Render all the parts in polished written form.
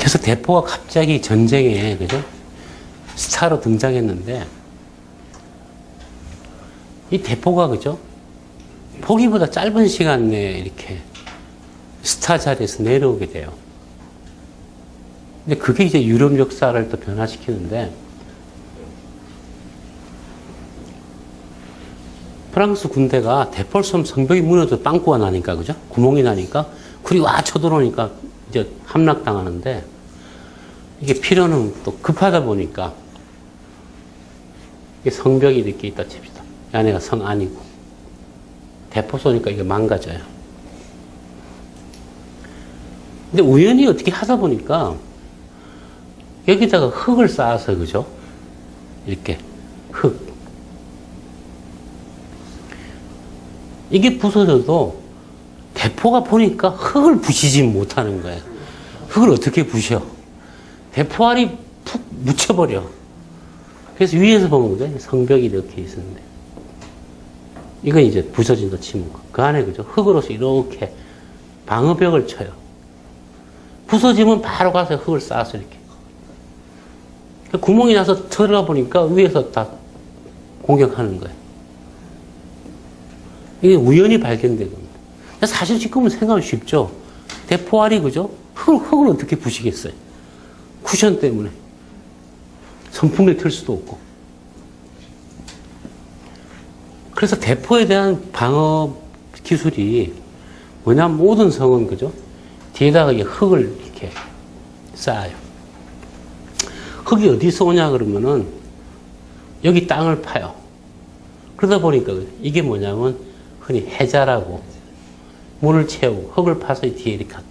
그래서 대포가 갑자기 전쟁에, 그죠? 스타로 등장했는데, 이 대포가, 그죠? 보기보다 짧은 시간 내에 이렇게 스타 자리에서 내려오게 돼요. 근데 그게 이제 유럽 역사를 또 변화시키는데, 프랑스 군대가 대포를 쏘면 성벽이 무너져 빵꾸가 나니까, 그죠? 구멍이 나니까, 굴이 와 쳐들어오니까 이제 함락당하는데, 이게 필요는 또 급하다 보니까, 이게 성벽이 이렇게 있다 칩시다. 이 안에가 성 안이고, 대포 쏘니까 이게 망가져요. 근데 우연히 어떻게 하다 보니까, 여기다가 흙을 쌓아서, 그죠? 이렇게, 흙. 이게 부서져도 대포가 보니까 흙을 부시지 못하는 거예요. 흙을 어떻게 부셔? 대포알이 푹 묻혀버려. 그래서 위에서 보면 거죠. 성벽이 이렇게 있었는데. 이건 이제 부서진다 치면 그 안에 그죠? 흙으로서 이렇게 방어벽을 쳐요. 부서지면 바로 가서 흙을 쌓아서 이렇게. 구멍이 나서 들어가 보니까 위에서 다 공격하는 거예요. 이게 우연히 발견된 겁니다. 사실 지금은 생각하면 쉽죠. 대포알이, 그죠? 흙을 어떻게 부시겠어요? 쿠션 때문에. 선풍기 틀 수도 없고. 그래서 대포에 대한 방어 기술이 뭐냐면 모든 성은, 그죠? 뒤에다가 흙을 이렇게 쌓아요. 흙이 어디서 오냐 그러면은 여기 땅을 파요. 그러다 보니까 이게 뭐냐면 흔히 해자라고 물을 채우고 흙을 파서 뒤에 이렇게 갔다.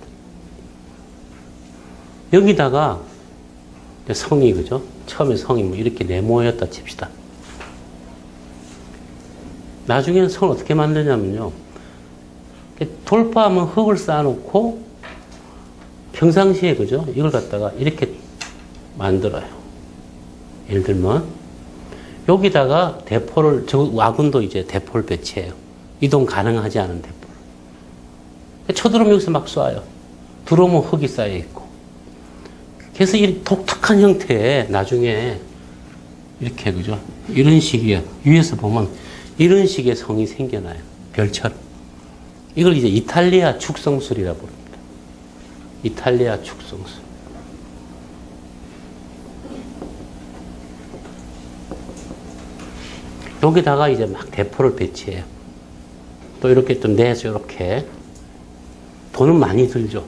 여기다가 성이, 그죠? 처음에 성이 뭐 이렇게 네모였다 칩시다. 나중에는 성을 어떻게 만드냐면요. 돌파하면 흙을 쌓아놓고 평상시에, 그죠? 이걸 갖다가 이렇게 만들어요. 예를 들면 여기다가 대포를, 저 와군도 이제 대포를 배치해요. 이동 가능하지 않은 대포를. 쳐들어오면 여기서 막 쏴요. 들어오면 흙이 쌓여있고. 그래서 이 독특한 형태의 나중에 이렇게, 그죠? 이런 식의, 위에서 보면 이런 식의 성이 생겨나요. 별처럼. 이걸 이제 이탈리아 축성술이라고 부릅니다. 이탈리아 축성술. 여기다가 이제 막 대포를 배치해요. 또 이렇게 또 내서 이렇게. 돈은 많이 들죠.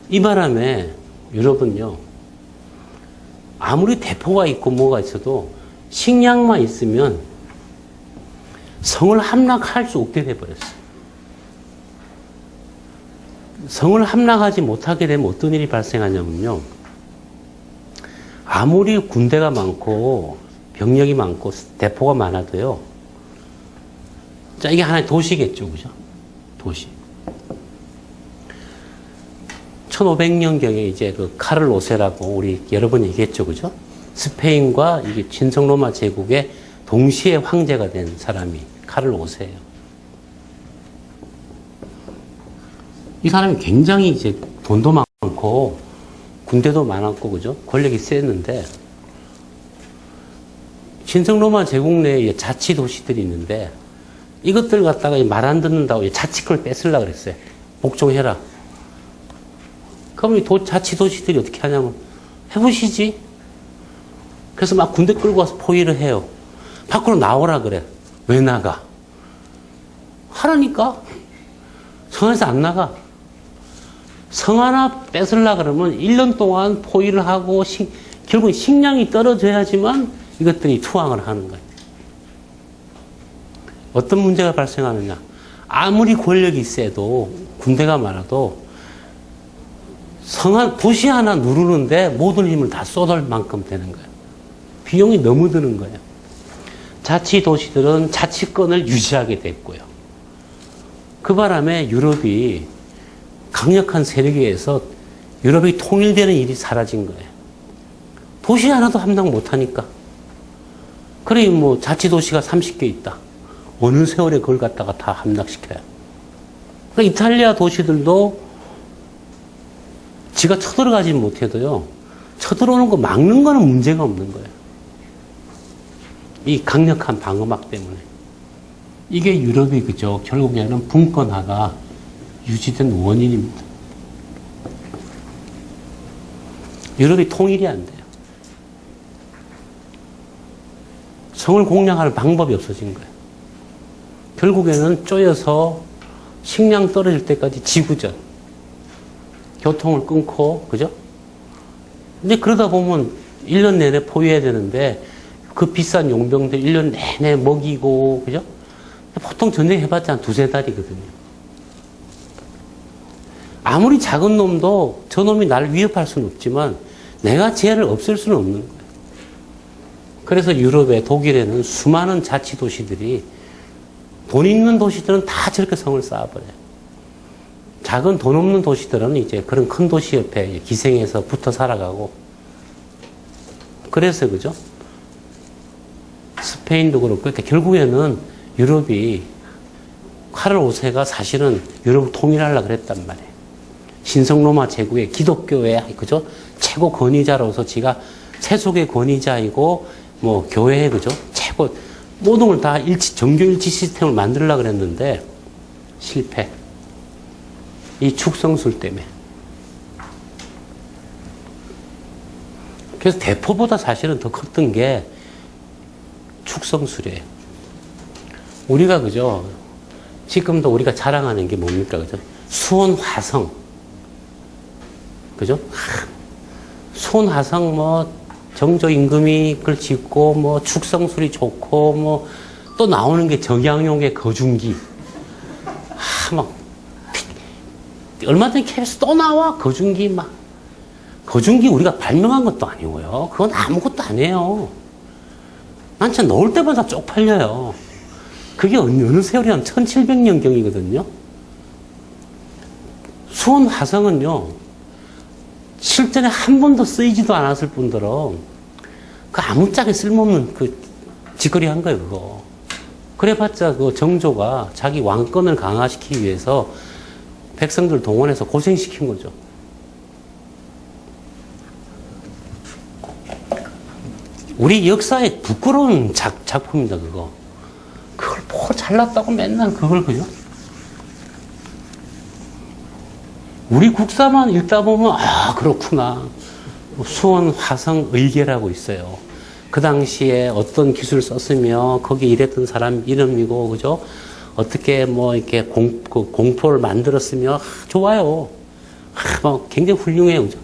이 바람에 유럽은요, 아무리 대포가 있고 뭐가 있어도 식량만 있으면 성을 함락할 수 없게 돼버렸어요. 성을 함락하지 못하게 되면 어떤 일이 발생하냐면요, 아무리 군대가 많고 병력이 많고 대포가 많아도요, 자, 이게 하나의 도시겠죠, 그죠? 도시. 1500년경에 이제 그 카를 오세라고 우리 여러 번 얘기했죠, 그죠? 스페인과 이게 진성 로마 제국의 동시에 황제가 된 사람이 카를 오세예요. 이 사람이 굉장히 이제 돈도 많고 군대도 많았고, 그죠? 권력이 셌는데, 진성 로마 제국 내에 자치 도시들이 있는데 이것들 갖다가 말 안 듣는다고 자치권을 뺏으려고 그랬어요. 복종해라. 그럼 이 자치 도시들이 어떻게 하냐면, 해보시지. 그래서 막 군대 끌고 와서 포위를 해요. 밖으로 나오라 그래. 왜 나가? 하라니까. 성 안에서 안 나가. 성 하나 뺏으려고 그러면 1년 동안 포위를 하고 결국 식량이 떨어져야지만 이것들이 투항을 하는 거예요. 어떤 문제가 발생하느냐. 아무리 권력이 세도 군대가 많아도 도시 하나 누르는데 모든 힘을 다 쏟을 만큼 되는 거예요. 비용이 너무 드는 거예요. 자치도시들은 자치권을 유지하게 됐고요. 그 바람에 유럽이 강력한 세력에 의해서 유럽이 통일되는 일이 사라진 거예요. 도시 하나도 함당 못하니까. 그래, 뭐 자치도시가 30개 있다. 어느 세월에 그걸 갖다가 다 함락시켜요. 그러니까 이탈리아 도시들도 지가 쳐들어가지 못해도요, 쳐들어오는 거 막는 거는 문제가 없는 거예요. 이 강력한 방어막 때문에. 이게 유럽이 그죠. 결국에는 분권화가 유지된 원인입니다. 유럽이 통일이 안 돼요. 성을 공략할 방법이 없어진 거예요. 결국에는 쪼여서 식량 떨어질 때까지 지구전. 교통을 끊고, 그죠? 근데 그러다 보면 1년 내내 포위해야 되는데 그 비싼 용병들 1년 내내 먹이고, 그죠? 보통 전쟁 해봤자 한 두세 달이거든요. 아무리 작은 놈도 저놈이 나를 위협할 수는 없지만 내가 쟤를 없앨 수는 없는 거예요. 그래서 유럽에, 독일에는 수많은 자치도시들이 돈 있는 도시들은 다 저렇게 성을 쌓아버려요. 작은 돈 없는 도시들은 이제 그런 큰 도시 옆에 기생해서 붙어 살아가고. 그래서 그죠? 스페인도 그렇고, 그러니까 결국에는 유럽이 카를 5세가 사실은 유럽을 통일하려고 그랬단 말이에요. 신성 로마 제국의 기독교의 그죠? 최고 권위자로서 지가 세속의 권위자이고 뭐 교회의 그죠? 최고 모든 걸 다 정교 일치 시스템을 만들려고 그랬는데 실패. 이 축성술 때문에. 그래서 대포보다 사실은 더 컸던 게 축성술이에요. 우리가 그죠? 지금도 우리가 자랑하는 게 뭡니까? 그죠? 수원 화성. 그죠? 수원 화성 뭐 정조 임금이 그걸 짓고 뭐 축성술이 좋고 뭐 또 나오는 게 정약용의 거중기. 막 얼마 전에 KBS 또 나와 거중기 막. 거중기 우리가 발명한 것도 아니고요. 그건 아무것도 아니에요. 난 진짜 넣을 때마다 쪽팔려요. 그게 어느 세월이냐면 1700년경이거든요. 수원 화성은요, 실전에 한 번도 쓰이지도 않았을 뿐더러, 그 아무짝에 쓸모없는 그 짓거리 한 거예요, 그거. 그래봤자 그 정조가 자기 왕권을 강화시키기 위해서 백성들 동원해서 고생시킨 거죠. 우리 역사에 부끄러운 작품이다, 그거. 그걸 뭐 잘났다고 맨날 그걸 그죠? 우리 국사만 읽다 보면, 아, 그렇구나. 수원 화성 의계라고 있어요. 그 당시에 어떤 기술을 썼으며, 거기 일했던 사람 이름이고, 그죠? 어떻게 뭐, 이렇게 공포를 만들었으며, 좋아요. 뭐 굉장히 훌륭해요, 그죠?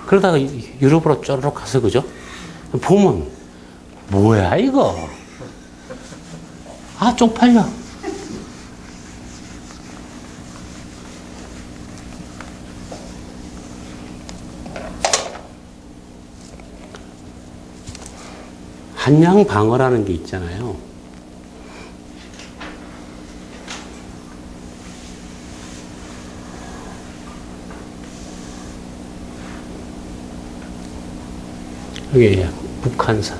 그러다가 유럽으로 쪼르륵 가서, 그죠? 보면, 뭐야, 이거? 아, 쪽팔려. 한양 방어라는 게 있잖아요. 여기 북한산,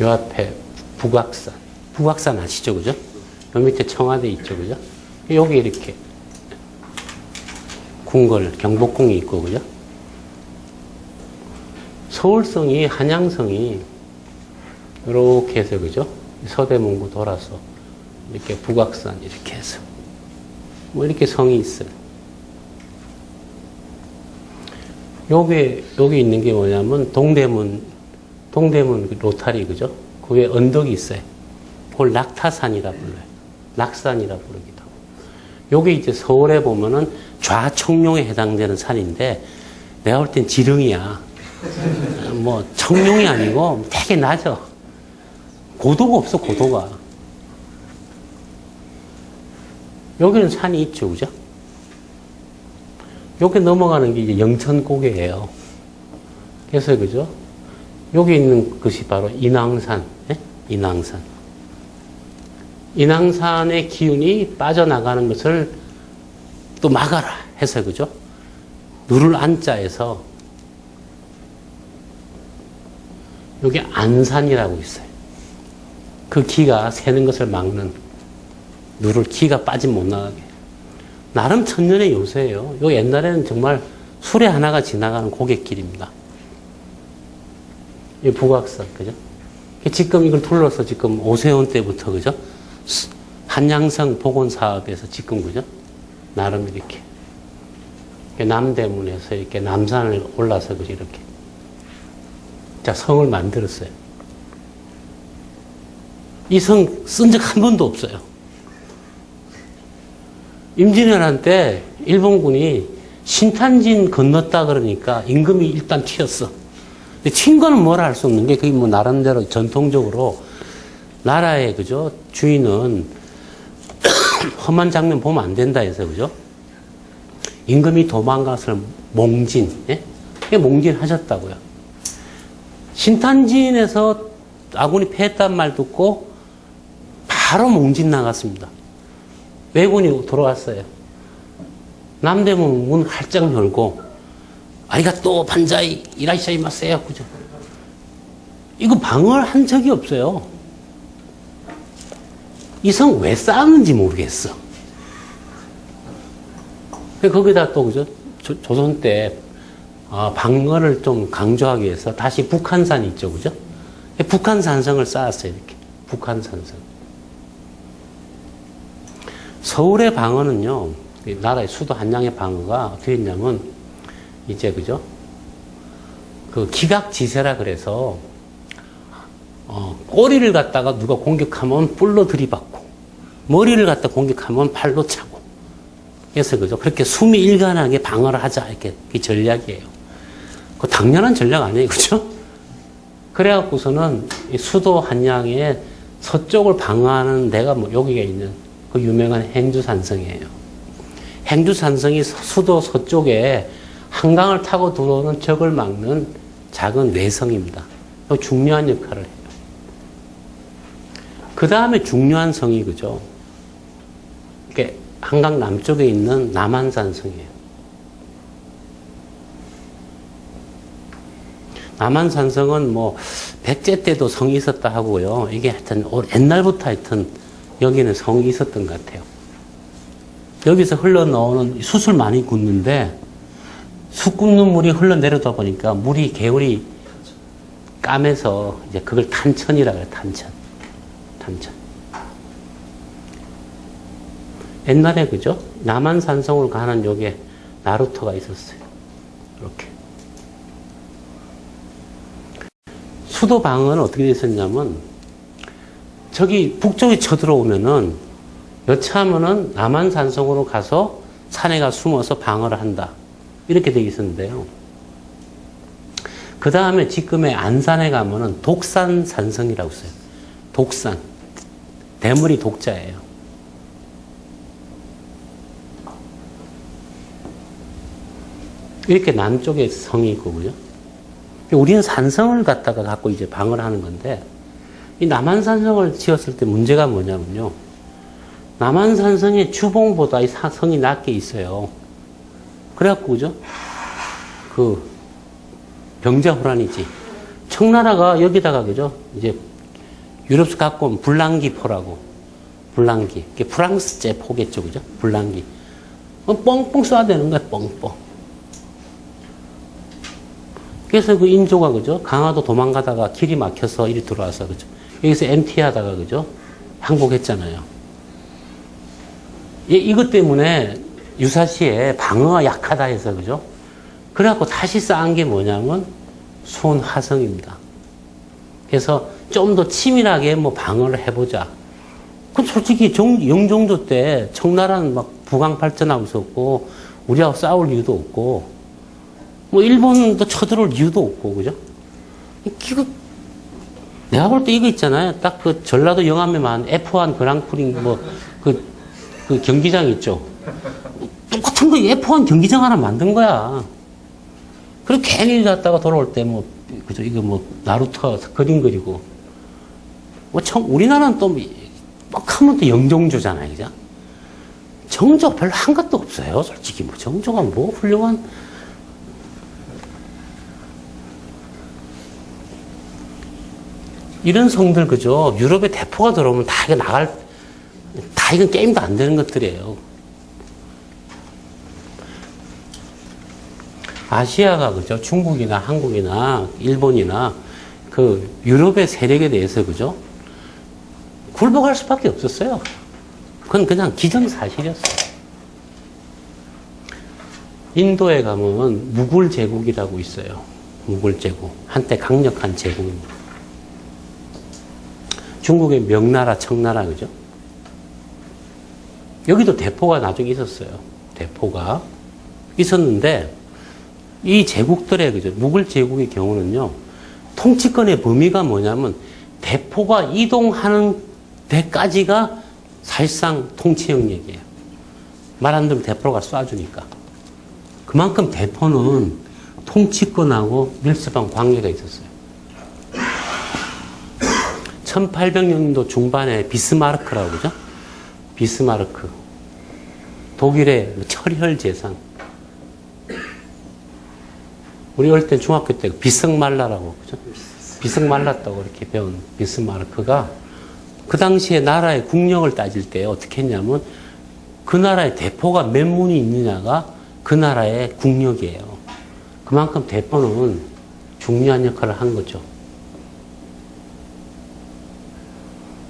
요 앞에 북악산. 북악산 아시죠, 그죠? 요 밑에 청와대 있죠, 그죠? 여기 이렇게 궁궐, 경복궁이 있고, 그죠? 서울성이, 한양성이 이렇게 해서, 그죠? 서대문구 돌아서 이렇게 북악산 이렇게 해서 뭐 이렇게 성이 있어요. 여기 있는 게 뭐냐면 동대문 로타리, 그죠? 그 위에 언덕이 있어요. 그걸 낙타산이라 불러요. 낙산이라 부르기도 하고. 요게 이제 서울에 보면은 좌청룡에 해당되는 산인데 내가 볼 땐 지릉이야. 뭐 청룡이 아니고 되게 낮아. 고도가 없어, 고도가. 여기는 산이 있죠, 그죠? 여기 넘어가는 게 이제 영천고개예요. 그래서 그죠? 여기 있는 것이 바로 인왕산, 예? 인왕산. 인왕산의 기운이 빠져나가는 것을 또 막아라 해서 그죠? 누를 안자에서 여기 안산이라고 있어요. 그 기가 새는 것을 막는 누를 기가 빠지면 못 나가게. 나름 천년의 요새예요. 요 옛날에는 정말 수레 하나가 지나가는 고갯길입니다. 이 북악산, 그죠? 지금 이걸 둘러서 지금 오세훈 때부터, 그죠? 한양성 복원 사업에서 지금, 그죠? 나름 이렇게. 남대문에서 이렇게 남산을 올라서, 그죠? 이렇게. 자, 성을 만들었어요. 이 성 쓴 적 한 번도 없어요. 임진왜란 때 일본군이 신탄진 건넜다 그러니까 임금이 일단 튀었어. 근데 튄 거는 뭐라 할 수 없는 게 그게 뭐 나름대로 전통적으로 나라의 그죠 주인은 험한 장면 보면 안 된다 해서 그죠 임금이 도망가서 몽진, 예? 그게 몽진하셨다고요. 신탄진에서 아군이 패했단 말 듣고 바로 몽진 나갔습니다. 왜군이 돌아왔어요. 남대문 문 활짝 열고 아리가또 반자이 이라시아이마세요. 그죠? 이거 방어를 한 적이 없어요. 이 성 왜 쌓았는지 모르겠어. 거기다 또 그죠? 조선 때 방어를 좀 강조하기 위해서 다시 북한산 있죠, 그죠? 북한산성을 쌓았어요, 이렇게. 북한산성. 서울의 방어는요, 나라의 수도 한양의 방어가 어떻게 했냐면, 이제, 그죠? 그 기각지세라 그래서, 꼬리를 갖다가 누가 공격하면 뿔로 들이받고, 머리를 갖다 공격하면 팔로 차고. 그래서, 그죠? 그렇게 수미일관하게 방어를 하자. 이렇게, 이 전략이에요. 그 당연한 전략 아니에요, 그죠? 그래갖고서는 이 수도 한양의 서쪽을 방어하는 데가 뭐 여기가 있는 그 유명한 행주산성이에요. 행주산성이 수도 서쪽에 한강을 타고 들어오는 적을 막는 작은 외성입니다. 중요한 역할을 해요. 그 다음에 중요한 성이 그죠? 이게 한강 남쪽에 있는 남한산성이에요. 남한산성은 뭐 백제 때도 성이 있었다 하고요. 이게 하여튼 옛날부터 하여튼 여기는 성이 있었던 것 같아요. 여기서 흘러나오는 숯을 많이 굽는데 숯 굽는 물이 흘러내려다 보니까 물이 개울이 까매서 이제 그걸 탄천이라고 해요. 탄천. 옛날에 그죠? 남한산성으로 가는 요게 나루터가 있었어요. 이렇게. 수도 방어는 어떻게 됐었냐면 저기 북쪽에 쳐들어오면은 여차하면은 남한산성으로 가서 산에 가 숨어서 방어를 한다. 이렇게 되어 있었는데요. 그 다음에 지금의 안산에 가면은 독산산성이라고 써요. 독산. 대물이 독자예요. 이렇게 남쪽에 성이 있고, 그죠? 우리는 산성을 갖다가 갖고 이제 방어를 하는 건데, 이 남한산성을 지었을 때 문제가 뭐냐면요. 남한산성의 주봉보다 이 성이 낮게 있어요. 그래갖고, 그죠? 그, 병자호란이지. 청나라가 여기다가, 그죠? 이제, 유럽에서 갖고 온 불랑기포라고. 불랑기. 그게 프랑스제 포겠죠, 그죠? 불랑기. 뻥뻥 쏴야 되는 거야, 뻥뻥. 그래서 그 인조가, 그죠? 강화도 도망가다가 길이 막혀서 이리 들어와서, 그죠? 여기서 MT 하다가, 그죠? 항복했잖아요. 이것 때문에 유사시에 방어가 약하다 해서, 그죠? 그래갖고 다시 쌓은 게 뭐냐면 손화성입니다. 그래서 좀 더 치밀하게 뭐 방어를 해보자. 그럼 솔직히 영종조 때 청나라는 막 부강 발전하고 있었고, 우리하고 싸울 이유도 없고, 뭐 일본도 쳐들어올 이유도 없고, 그죠? 이거 내가 볼 때 이거 있잖아요. 딱 그 전라도 영암에만 F1 그랑프리 그 경기장 있죠. 똑같은 거 F1 경기장 하나 만든 거야. 그리고 괜히 갔다가 돌아올 때 뭐 그죠? 이거 뭐 나루터 그림 그리고 뭐 우리나라는 또 막 하면 또 영종조잖아요, 그죠? 정조 별로 한 것도 없어요, 솔직히. 뭐 정조가 뭐 훌륭한 이런 성들, 그죠? 유럽에 대포가 들어오면 다 이거 이건 게임도 안 되는 것들이에요. 아시아가 그죠? 중국이나 한국이나 일본이나 그 유럽의 세력에 대해서 그죠? 굴복할 수밖에 없었어요. 그건 그냥 기정사실이었어요. 인도에 가면 무굴 제국이라고 있어요. 무굴 제국. 한때 강력한 제국입니다. 중국의 명나라, 청나라, 그죠? 여기도 대포가 나중에 있었어요. 대포가 있었는데, 이 제국들의, 그죠? 무굴 제국의 경우는요, 통치권의 범위가 뭐냐면, 대포가 이동하는 데까지가 사실상 통치 영역이에요. 말 안 들으면 대포가 쏴주니까. 그만큼 대포는 통치권하고 밀접한 관계가 있었어요. 1800년도 중반에 비스마르크라고 그러죠? 비스마르크. 독일의 철혈 재산. 우리 어릴 때 중학교 때 비석말라라고 그죠? 비석말랐다고 이렇게 배운 비스마르크가 그 당시에 나라의 국력을 따질 때 어떻게 했냐면 그 나라의 대포가 몇 문이 있느냐가 그 나라의 국력이에요. 그만큼 대포는 중요한 역할을 한 거죠.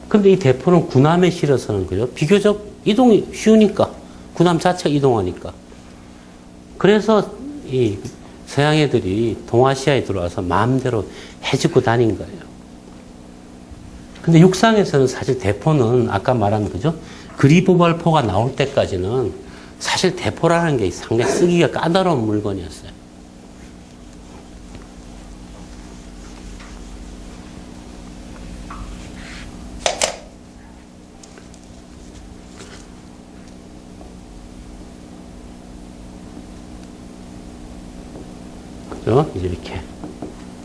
근데 이 대포는 군함에 실어서는 그죠? 비교적 이동이 쉬우니까. 군함 자체가 이동하니까. 그래서 이 서양 애들이 동아시아에 들어와서 마음대로 해집고 다닌 거예요. 근데 육상에서는 사실 대포는 아까 말한 거죠? 그리보발포가 나올 때까지는 사실 대포라는 게 상당히 쓰기가 까다로운 물건이었어요. 그죠? 이제 이렇게.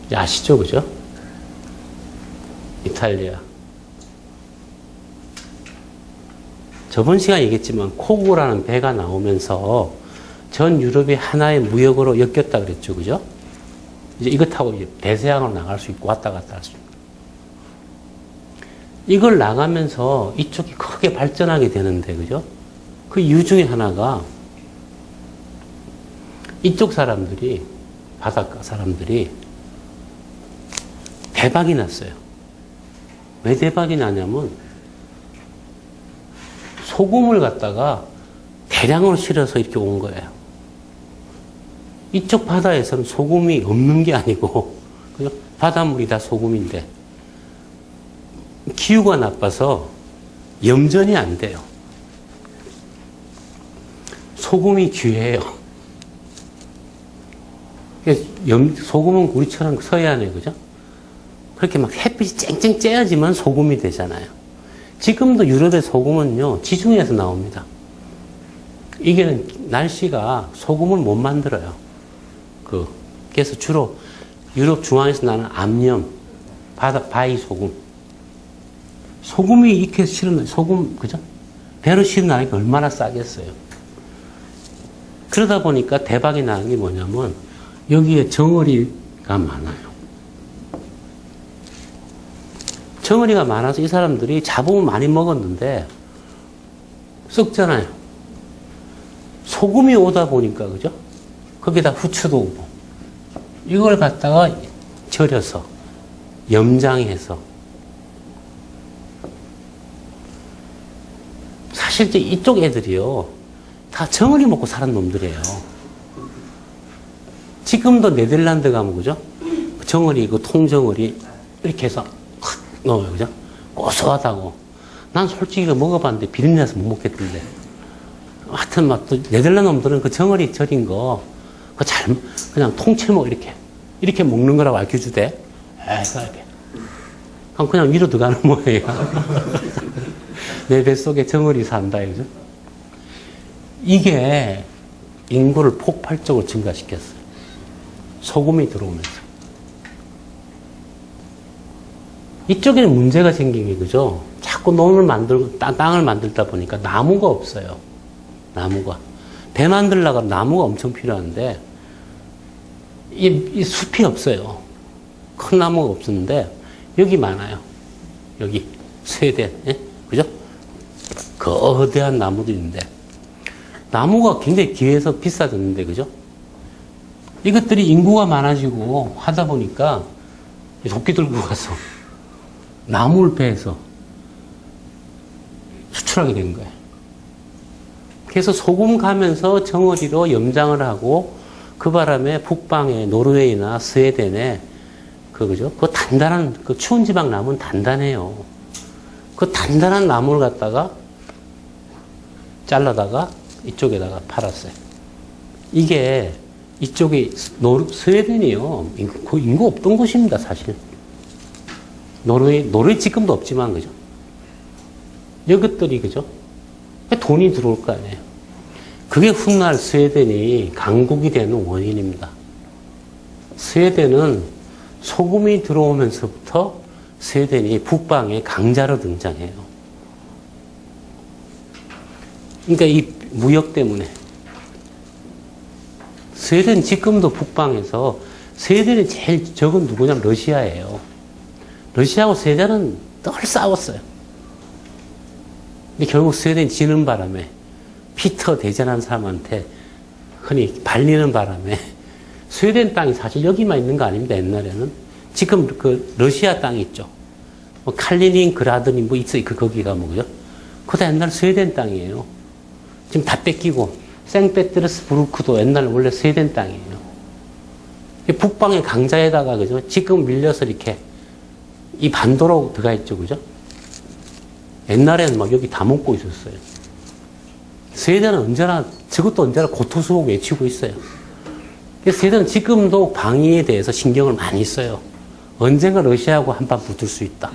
이제 아시죠? 그죠? 이탈리아. 저번 시간에 얘기했지만 코고라는 배가 나오면서 전 유럽이 하나의 무역으로 엮였다 그랬죠. 그죠? 이제 이거 타고 이제 대서양으로 나갈 수 있고 왔다 갔다 할 수 있고. 이걸 나가면서 이쪽이 크게 발전하게 되는데, 그죠? 그 이유 중에 하나가 이쪽 사람들이, 바닷가 사람들이 대박이 났어요. 왜 대박이 나냐면 소금을 갖다가 대량으로 실어서 이렇게 온 거예요. 이쪽 바다에서는 소금이 없는 게 아니고, 그죠? 바닷물이 다 소금인데, 기후가 나빠서 염전이 안 돼요. 소금이 귀해요. 소금은 우리처럼 서해안에, 그죠? 그렇게 막 햇빛이 쨍쨍 쬐야지만 소금이 되잖아요. 지금도 유럽의 소금은요, 지중해에서 나옵니다. 이게 날씨가 소금을 못 만들어요. 그래서 주로 유럽 중앙에서 나는 암염, 바위 소금. 소금이 이렇게 실은, 소금, 그죠? 배로 실어나니까 얼마나 싸겠어요. 그러다 보니까 대박이 나는 게 뭐냐면, 여기에 정어리가 많아요. 정어리가 많아서 이 사람들이 잡으면 많이 먹었는데, 썩잖아요. 소금이 오다 보니까, 그죠? 거기다 후추도 오고. 이걸 갖다가 절여서, 염장해서. 사실 이쪽 애들이요, 다 정어리 먹고 사는 놈들이에요. 지금도 네덜란드 가면, 그죠? 정어리, 그 통정어리, 이렇게 해서 확 넣어요, 그죠? 고소하다고. 난 솔직히 먹어봤는데 비린내서 못 먹겠던데. 하여튼 막 또 네덜란드 놈들은 그 정어리 절인 거, 그냥 통째로 먹어, 이렇게 먹는 거라고 알려주대. 이렇게. 그냥 위로 들어가는 모양이야. 내 뱃속에 정어리 산다, 그죠? 이게 인구를 폭발적으로 증가시켰어요. 소금이 들어오면서. 이쪽에는 문제가 생긴 게, 그죠? 자꾸 논을 만들고, 땅을 만들다 보니까 나무가 없어요. 나무가. 배 만들려고 나무가 엄청 필요한데, 이 숲이 없어요. 큰 나무가 없었는데, 여기 많아요. 여기. 스웨덴. 예? 그죠? 거대한 나무도 있는데, 나무가 굉장히 귀해서 비싸졌는데, 그죠? 이것들이 인구가 많아지고 하다 보니까 도끼 들고 가서 나무를 베서 수출하게 된 거예요. 그래서 소금 가면서 정어리로 염장을 하고 그 바람에 북방의 노르웨이나 스웨덴에 그죠? 그 단단한 그 추운 지방 나무는 단단해요. 그 단단한 나무를 갖다가 잘라다가 이쪽에다가 팔았어요. 이게 이쪽이 스웨덴이요. 인구 없던 곳입니다, 사실. 노르웨이 지금도 없지만, 그죠? 이것들이, 그죠? 돈이 들어올 거 아니에요. 그게 훗날 스웨덴이 강국이 되는 원인입니다. 스웨덴은 소금이 들어오면서부터 스웨덴이 북방의 강자로 등장해요. 그러니까 이 무역 때문에. 스웨덴 지금도 북방에서 스웨덴이 제일 적은 누구냐면 러시아예요. 러시아하고 스웨덴은 늘 싸웠어요. 근데 결국 스웨덴이 지는 바람에 피터 대전한 사람한테 흔히 발리는 바람에 스웨덴 땅이 사실 여기만 있는 거 아닙니다. 옛날에는. 지금 그 러시아 땅이 있죠. 뭐 칼리닝그라드니 뭐 있어요. 거기가 뭐죠? 그거 다 옛날 스웨덴 땅이에요. 지금 다 뺏기고 생페테르스부르크도 옛날 원래 스웨덴 땅이에요. 북방의 강자에다가 그죠? 지금 밀려서 이렇게 이 반도로 들어가 있죠. 그죠? 옛날에는 막 여기 다 먹고 있었어요. 스웨덴은 언제나 저것도 언제나 고토수복 외치고 있어요. 그래서 스웨덴은 지금도 방위에 대해서 신경을 많이 써요. 언젠가 러시아하고 한판 붙을 수 있다.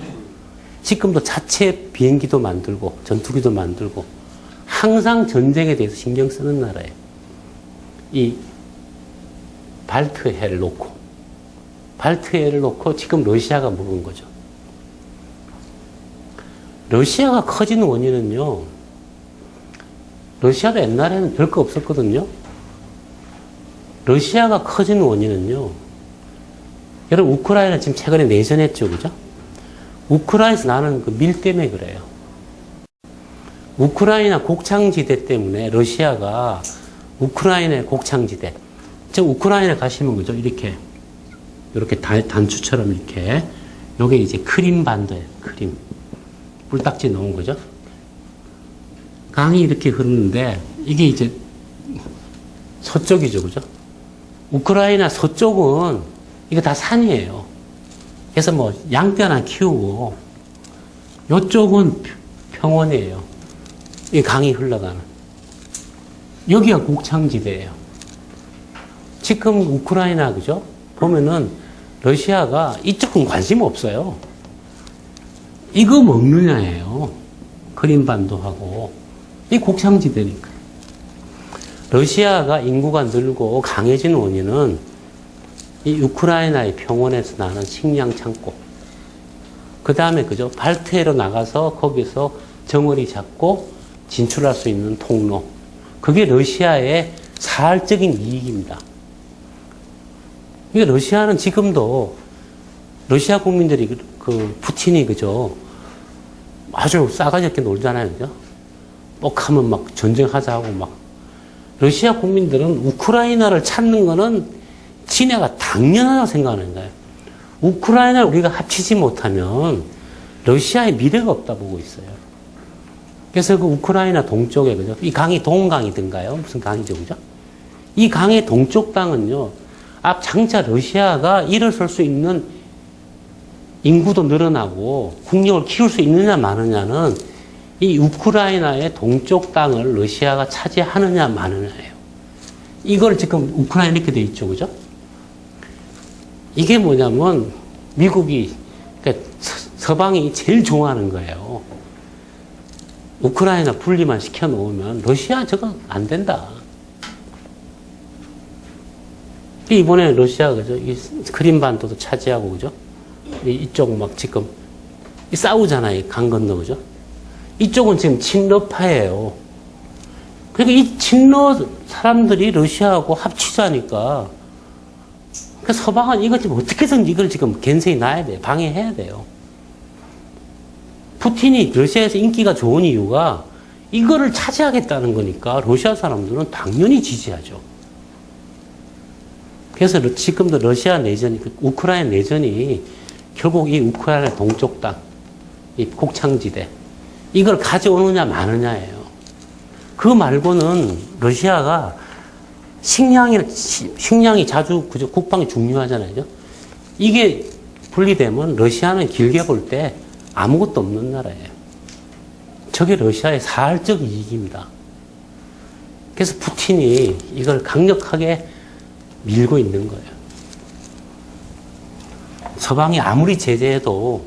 지금도 자체 비행기도 만들고 전투기도 만들고 항상 전쟁에 대해서 신경 쓰는 나라예요. 이 발트해를 놓고 지금 러시아가 먹은 거죠. 러시아가 커지는 원인은요. 러시아도 옛날에는 별거 없었거든요. 러시아가 커지는 원인은요. 여러분 우크라이나 지금 최근에 내전했죠. 그죠? 우크라이나에서 나는 그 밀 때문에 그래요. 우크라이나 곡창지대 때문에 러시아가 우크라이나의 곡창지대. 저 우크라이나 가시면 그죠? 이렇게 단추처럼 이렇게 요게 이제 크림 반도예요. 크림. 불딱지 넣은 거죠. 강이 이렇게 흐르는데 이게 이제 서쪽이죠. 그죠? 우크라이나 서쪽은 이거 다 산이에요. 그래서 뭐 양떼 하나 키우고 이쪽은 평원이에요. 이 강이 흘러가는. 여기가 곡창지대예요. 지금 우크라이나 그죠? 보면은 러시아가 이쪽은 관심 없어요. 이거 먹느냐예요. 크림반도하고. 이 곡창지대니까. 러시아가 인구가 늘고 강해진 원인은 이 우크라이나의 평원에서 나는 식량 창고. 그 다음에 그죠? 발트해로 나가서 거기서 정어리 잡고 진출할 수 있는 통로. 그게 러시아의 사활적인 이익입니다. 이게 러시아는 지금도 러시아 국민들이 그 푸틴이 그죠? 아주 싸가지 없게 놀잖아요. 그죠? 뻑하면 막 전쟁하자 하고 막. 러시아 국민들은 우크라이나를 찾는 거는 지네가 당연하다고 생각하는 거예요. 우크라이나를 우리가 합치지 못하면 러시아의 미래가 없다 보고 있어요. 그래서 그 우크라이나 동쪽에, 그죠? 이 강이 동강이든가요? 무슨 강이죠, 그죠? 이 강의 동쪽 땅은요, 장차 러시아가 일어설 수 있는 인구도 늘어나고 국력을 키울 수 있느냐 마느냐는 이 우크라이나의 동쪽 땅을 러시아가 차지하느냐 마느냐예요. 이걸 지금 우크라이나 이렇게 돼 있죠, 그죠? 이게 뭐냐면 미국이, 그러니까 서방이 제일 좋아하는 거예요. 우크라이나 분리만 시켜놓으면 러시아 저거 안 된다. 이번에 러시아가 그죠? 이 크림반도도 차지하고 그죠? 이쪽 막 지금 싸우잖아요. 강 건너 그죠? 이쪽은 지금 친러파예요. 그러니까 이 친러 사람들이 러시아하고 합치자니까. 그러니까 서방은 이거 지금 어떻게든 이걸 지금 겐세히 놔야 돼요. 방해해야 돼요. 푸틴이 러시아에서 인기가 좋은 이유가 이거를 차지하겠다는 거니까 러시아 사람들은 당연히 지지하죠. 그래서 지금도 러시아 내전이, 우크라이나 내전이 결국 이 우크라이나 동쪽 땅, 이 곡창지대, 이걸 가져오느냐 마느냐예요. 그 말고는 러시아가 식량이 자주, 그죠? 국방이 중요하잖아요. 이게 분리되면 러시아는 길게 볼 때 아무것도 없는 나라예요. 저게 러시아의 사활적 이익입니다. 그래서 푸틴이 이걸 강력하게 밀고 있는 거예요. 서방이 아무리 제재해도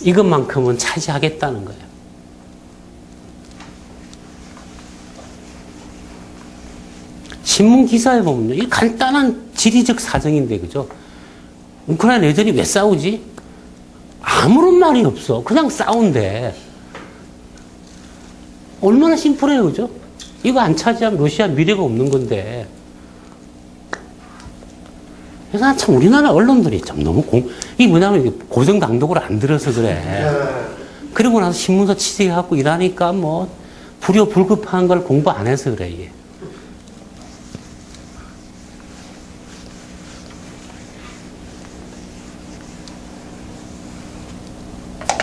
이것만큼은 차지하겠다는 거예요. 신문 기사에 보면요, 이 간단한 지리적 사정인데, 그죠? 우크라이나 내전이 왜 싸우지? 아무런 말이 없어. 그냥 싸운대. 얼마나 심플해요, 그죠? 이거 안 차지하면 러시아 미래가 없는 건데. 그래서 참 우리나라 언론들이 좀 너무 이게 뭐냐면 고정당독을 안 들어서 그래. 그러고 나서 신문서 취재하고 일하니까 뭐 불효불급한 걸 공부 안 해서 그래, 이게.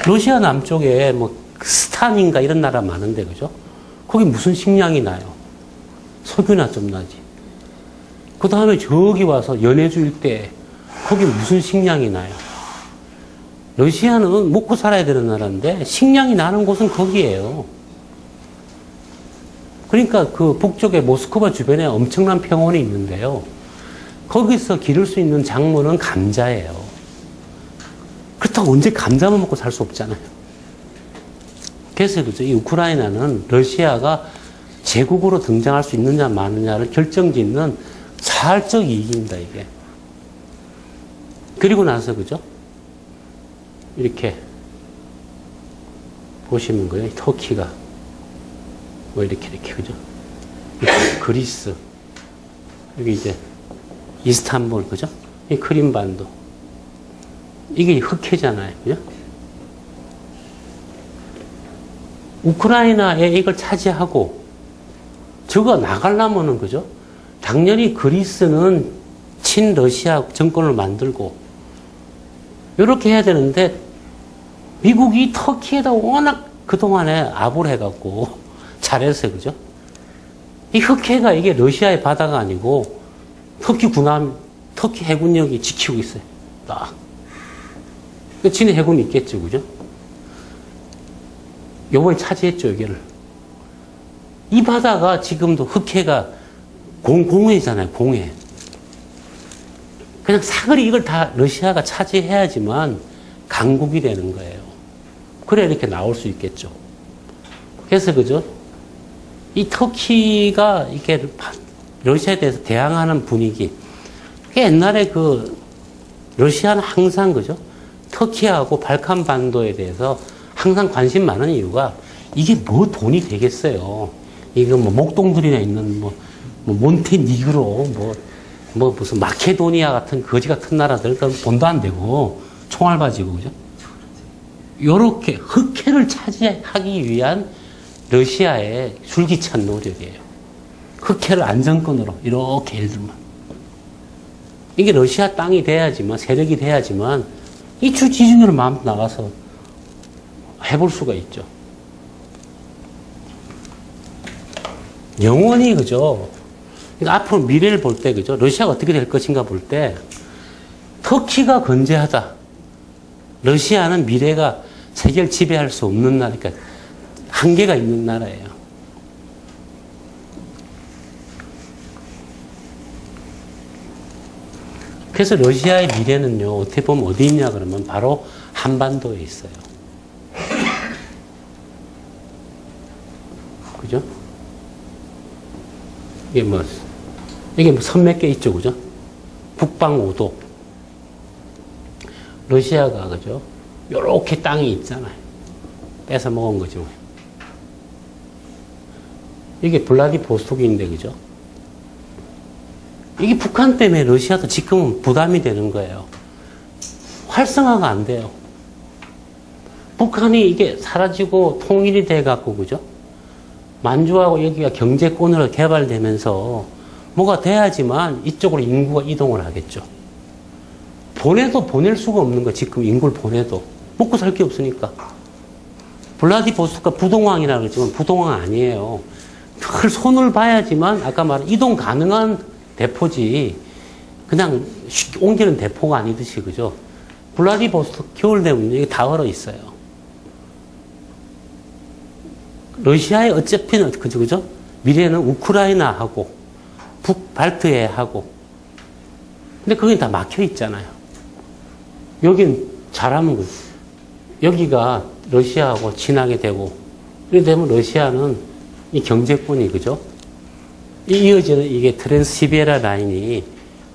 러시아 남쪽에 뭐 스탄인가 이런 나라 많은데, 그죠? 거기 무슨 식량이 나요? 석유나 좀 나지. 그 다음에 저기 와서 연해주 일대, 거기 무슨 식량이 나요? 러시아는 먹고 살아야 되는 나라인데 식량이 나는 곳은 거기예요. 그러니까 그 북쪽에 모스크바 주변에 엄청난 평원이 있는데요. 거기서 기를 수 있는 작물은 감자예요. 그렇다고 언제 감자만 먹고 살 수 없잖아요. 그래서 그죠? 이 우크라이나는 러시아가 제국으로 등장할 수 있느냐 마느냐를 결정짓는 사활적 이익입니다, 이게. 그리고 나서 그죠? 이렇게 보시는 거예요. 터키가 뭐 이렇게 그죠? 그리스, 여기 이제 이스탄불, 그죠? 이 크림반도, 이게 흑해잖아요, 그죠? 우크라이나에 이걸 차지하고 저거 나가려면은, 그죠? 당연히 그리스는 친러시아 정권을 만들고 이렇게 해야 되는데 미국이 터키에다 워낙 그동안에 압을 해갖고 잘했어요, 그죠? 이 흑해가 이게 러시아의 바다가 아니고 터키 해군력이 지키고 있어요. 딱. 지네 해군이 있겠죠, 그죠? 요번에 차지했죠, 여기를. 이 바다가 지금도 흑해가 공해잖아요, 공해. 그냥 사거리 이걸 다 러시아가 차지해야지만 강국이 되는 거예요. 그래 이렇게 나올 수 있겠죠. 그래서 그죠? 이 터키가 이렇게 러시아에 대해서 대항하는 분위기. 옛날에 그 러시아는 항상 그죠? 터키하고 발칸 반도에 대해서 항상 관심 많은 이유가 이게 뭐 돈이 되겠어요. 이거 뭐 목동들이나 있는 뭐 몬테니그로 뭐 무슨 마케도니아 같은 거지 같은 나라들 돈도 안 되고 총알 가지고 그죠? 요렇게 흑해를 차지하기 위한 러시아의 줄기찬 노력이에요. 흑해를 안정권으로 이렇게 예를 들면 이게 러시아 땅이 돼야지만 세력이 돼야지만 이 지중해를 마음 나가서 해볼 수가 있죠. 영원히 그죠? 그러니까 앞으로 미래를 볼 때 그죠? 러시아가 어떻게 될 것인가 볼 때 터키가 건재하다. 러시아는 미래가 세계를 지배할 수 없는 나라, 그러니까 한계가 있는 나라예요. 그래서 러시아의 미래는요, 어떻게 보면 어디 있냐 그러면 바로 한반도에 있어요. 그죠? 이게 뭐 선 몇 개 있죠, 그죠? 북방 5도. 러시아가, 그죠? 요렇게 땅이 있잖아요. 뺏어 먹은 거죠. 이게 블라디보스토크인데, 그죠? 이게 북한 때문에 러시아도 지금은 부담이 되는 거예요. 활성화가 안 돼요. 북한이 이게 사라지고 통일이 돼갖고, 그죠? 만주하고 여기가 경제권으로 개발되면서 뭐가 돼야지만 이쪽으로 인구가 이동을 하겠죠. 보내도 보낼 수가 없는 거예요. 지금 인구를 보내도. 먹고 살 게 없으니까. 블라디보스토크가 부동항이라고 그러지만 부동항 아니에요. 늘 손을 봐야지만 아까 말한 이동 가능한 대포지 그냥 쉽게 옮기는 대포가 아니듯이 그죠. 블라디보스토크 겨울 되면 이게 다 얼어 있어요. 러시아에 어차피는 그죠? 미래는 우크라이나하고 북발트해하고 근데 거긴 다 막혀 있잖아요. 여긴 잘하면 여기가 러시아하고 친하게 되고 이렇게 되면 러시아는 이 경제권이 그죠? 이어지는 이게 트랜스시베리아 라인이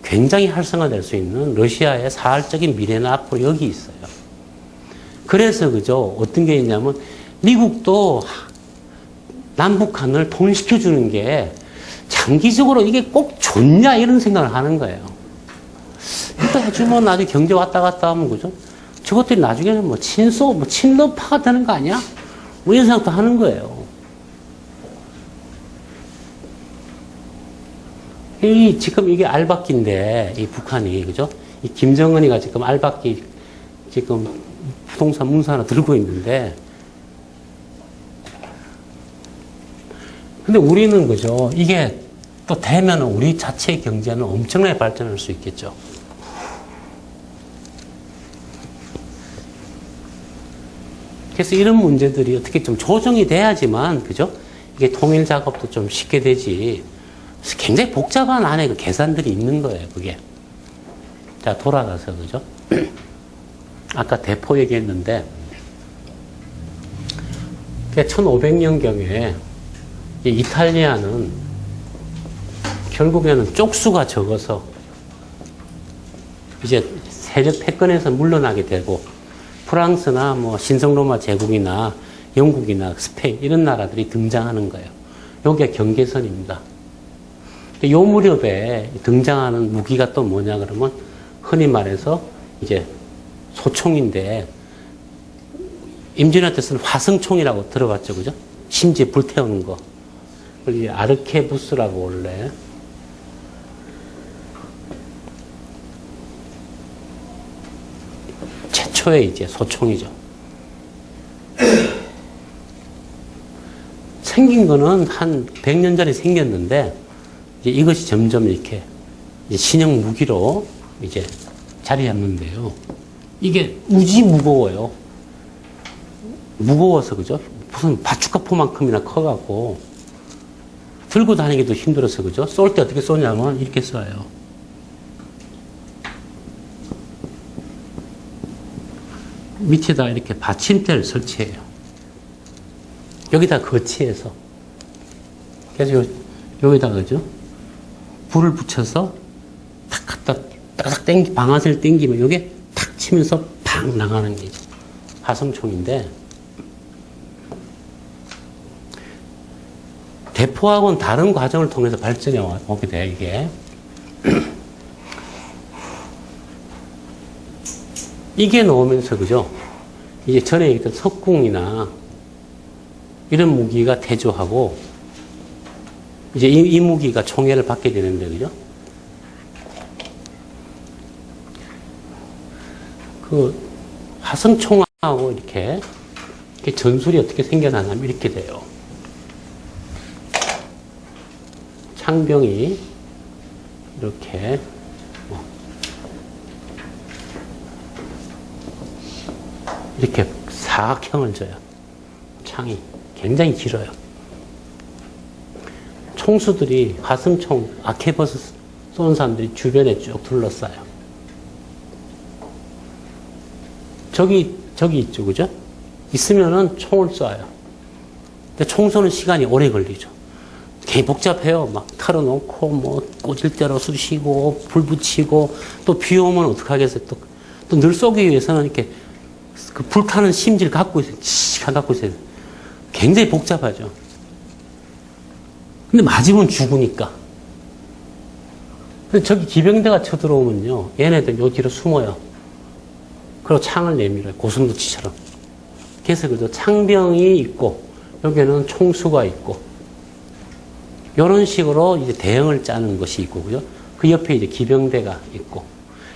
굉장히 활성화될 수 있는 러시아의 사활적인 미래는 앞으로 여기 있어요. 그래서 그죠? 어떤 게 있냐면 미국도 남북한을 통일시켜주는 게 장기적으로 이게 꼭 좋냐 이런 생각을 하는 거예요. 이거 해주면 나중에 경제 왔다 갔다 하면 그죠? 저것들이 나중에는 뭐 친러파가 되는 거 아니야? 뭐 이런 생각도 하는 거예요. 지금 이게 알박기인데, 이 북한이, 그죠? 이 김정은이가 지금 알박기, 지금 부동산 문서 하나 들고 있는데, 근데 우리는, 그죠? 이게 또 되면 우리 자체의 경제는 엄청나게 발전할 수 있겠죠. 그래서 이런 문제들이 어떻게 좀 조정이 돼야지만, 그죠? 이게 통일 작업도 좀 쉽게 되지. 굉장히 복잡한 안에 그 계산들이 있는 거예요, 그게. 자, 돌아가서, 그죠? 아까 대포 얘기했는데, 1500년경에 이탈리아는 결국에는 쪽수가 적어서 이제 세력 패권에서 물러나게 되고, 프랑스나 뭐 신성로마 제국이나 영국이나 스페인 이런 나라들이 등장하는 거예요. 여기가 경계선입니다. 요 무렵에 등장하는 무기가 또 뭐냐 그러면 흔히 말해서 이제 소총인데 임진왜란 때 쓰는 화성총이라고 들어봤죠, 그죠? 심지어 불태우는 거. 그리고 아르케부스라고 원래 최초의 이제 소총이죠. 생긴 거는 한 100년 전에 생겼는데 이제 이것이 점점 이렇게 이제 신형 무기로 이제 자리 잡는데요. 이게 무지 무거워요. 무거워서 그죠? 무슨 바추카포만큼이나 커갖고 들고 다니기도 힘들어서 그죠? 쏠 때 어떻게 쏘냐면 이렇게 쏴요. 밑에다 이렇게 받침대를 설치해요. 여기다 거치해서. 그래서 여기다 그죠? 불을 붙여서 탁 갖다 따닥 방아쇠를 당기면 이게 탁 치면서 팍 나가는 게 화성총인데 대포하고는 다른 과정을 통해서 발전해 오게 돼 이게. 이게 나오면서 그죠? 이제 전에 얘기했던 석궁이나 이런 무기가 태조하고 이제 이 무기가 총애를 받게 되는데 그죠? 그 화성총하고 이렇게 전술이 어떻게 생겨나냐면 이렇게 돼요. 창병이 이렇게 이렇게 사각형을 져요. 창이 굉장히 길어요. 총수들이 화성총, 아케버스 쏘는 사람들이 주변에 쭉 둘러싸요. 저기 있죠, 그죠? 있으면은 총을 쏴요. 근데 총 쏘는 시간이 오래 걸리죠. 되게 복잡해요. 막 털어놓고, 뭐, 꽂을 대로 쑤시고, 불 붙이고, 또 비 오면 어떡하겠어요. 또 늘 쏘기 위해서는 이렇게 그 불타는 심지를 갖고 있어요. 갖고 있어요. 굉장히 복잡하죠. 근데 맞으면 죽으니까. 근데 저기 기병대가 쳐들어오면요. 얘네들 요 뒤로 숨어요. 그리고 창을 내밀어요. 고슴도치처럼. 그래서 그죠. 창병이 있고, 여기에는 총수가 있고, 이런 식으로 이제 대형을 짜는 것이 있고, 그죠? 그 옆에 이제 기병대가 있고,